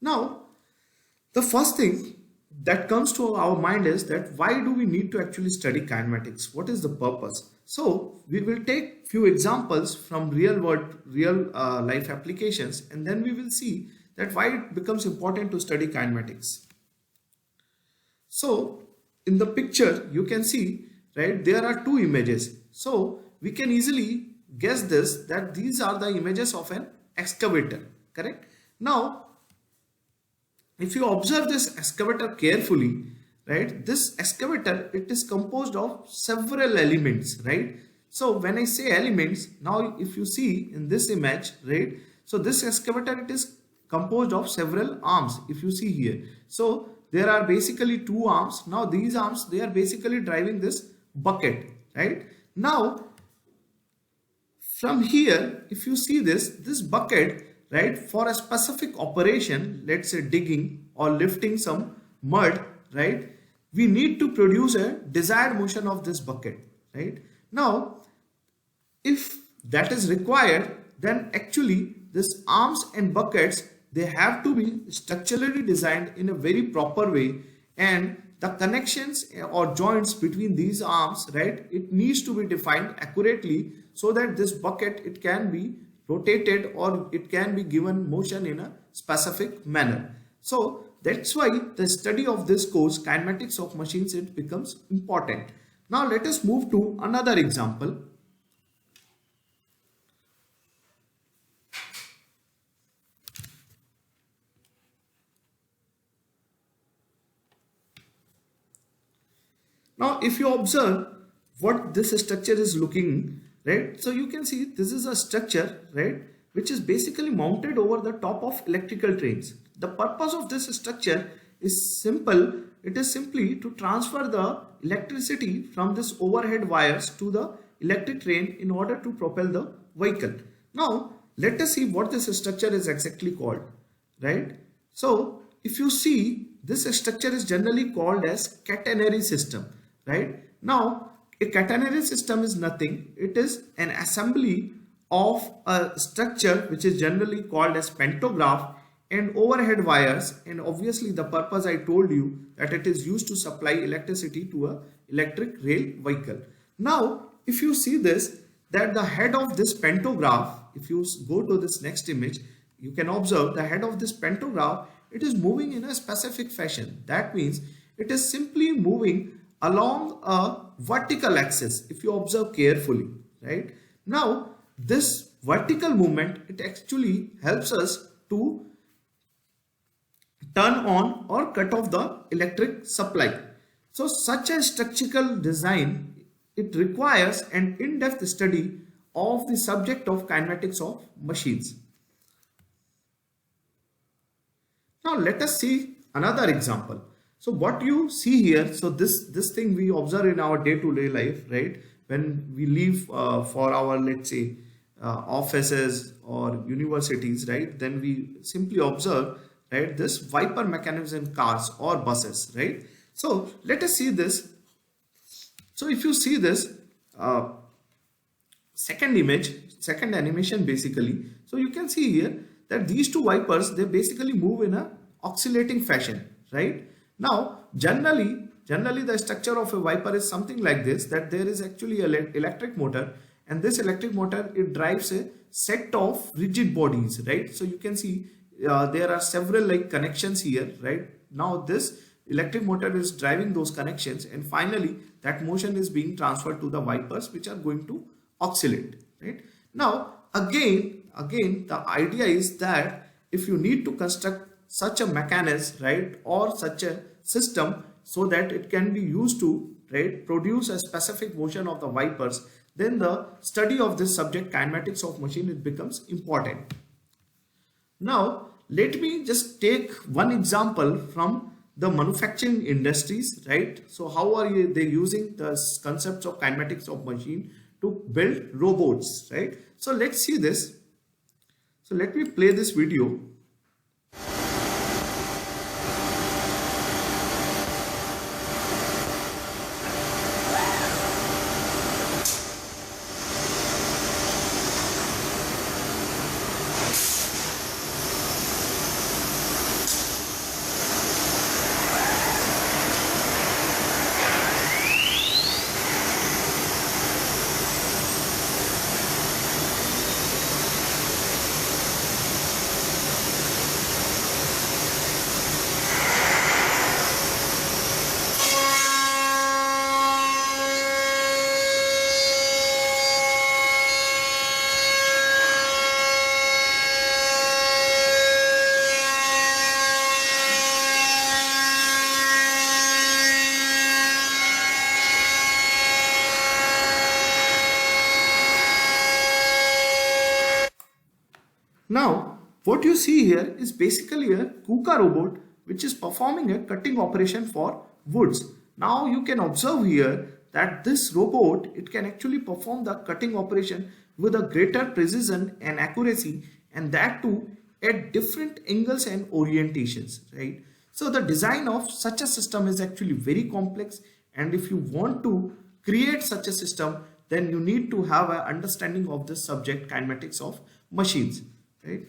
Now, the first thing that comes to our mind is that why do we need to actually study kinematics? What is the purpose? So we will take few examples from real world, real life applications, and then we will see that why it becomes important to study kinematics. So in the picture you can see, right, there are two images. So we can easily guess this, that these are the images of an excavator, correct? Now if you observe this excavator carefully, right, this excavator, it is composed of several elements, right? So when I say elements, now if you see in this image, right, so this excavator, it is composed of several arms, if you see here. So there are basically two arms. Now these arms, they are basically driving this bucket, right? Now from here, if you see this bucket, right, for a specific operation, let's say digging or lifting some mud, right, we need to produce a desired motion of this bucket, right? Now if that is required, then actually this arms and buckets, they have to be structurally designed in a very proper way, and the connections or joints between these arms, right, it needs to be defined accurately so that this bucket, it can be rotated or it can be given motion in a specific manner. So that's why the study of this course, kinematics of machines, it becomes important. Now let us move to another example. Now if you observe what this structure is looking, right, so you can see this is a structure, right, which is basically mounted over the top of electrical trains. The purpose of this structure is simple. It is simply to transfer the electricity from this overhead wires to the electric train in order to propel the vehicle. Now let us see what this structure is exactly called, right? So if you see, this structure is generally called as catenary system, right? Now a catenary system is nothing, it is an assembly of a structure which is generally called as pantograph and overhead wires, and obviously the purpose I told you that it is used to supply electricity to a electric rail vehicle. Now if you see this, that the head of this pantograph, if you go to this next image, you can observe the head of this pantograph, it is moving in a specific fashion. That means it is simply moving along a vertical axis, if you observe carefully, right? Now this vertical movement, it actually helps us to turn on or cut off the electric supply. So such a structural design, it requires an in-depth study of the subject of kinematics of machines. Now let us see another example. So what you see here, so this thing we observe in our day-to-day life, right? When we leave for our, let's say, offices or universities, right? Then we simply observe, right, this wiper mechanism in cars or buses, right? So let us see this. So if you see this second image, second animation basically, so you can see here that these two wipers, they basically move in a oscillating fashion, right? Now generally the structure of a wiper is something like this, that there is actually an electric motor, and this electric motor, it drives a set of rigid bodies, right? So you can see there are several like connections here, right? Now this electric motor is driving those connections, and finally that motion is being transferred to the wipers, which are going to oscillate, right? Now again the idea is that if you need to construct such a mechanism, right, or such a system, so that it can be used to, right, produce a specific motion of the wipers, then the study of this subject, kinematics of machine, it becomes important. Now let me just take one example from the manufacturing industries, right? So how are they using the concepts of kinematics of machine to build robots, right? So let's see this. So let me play this video. Now, what you see here is basically a KUKA robot which is performing a cutting operation for woods. Now you can observe here that this robot, it can actually perform the cutting operation with a greater precision and accuracy, and that too at different angles and orientations, right? So the design of such a system is actually very complex, and if you want to create such a system, then you need to have an understanding of the subject kinematics of machines, right?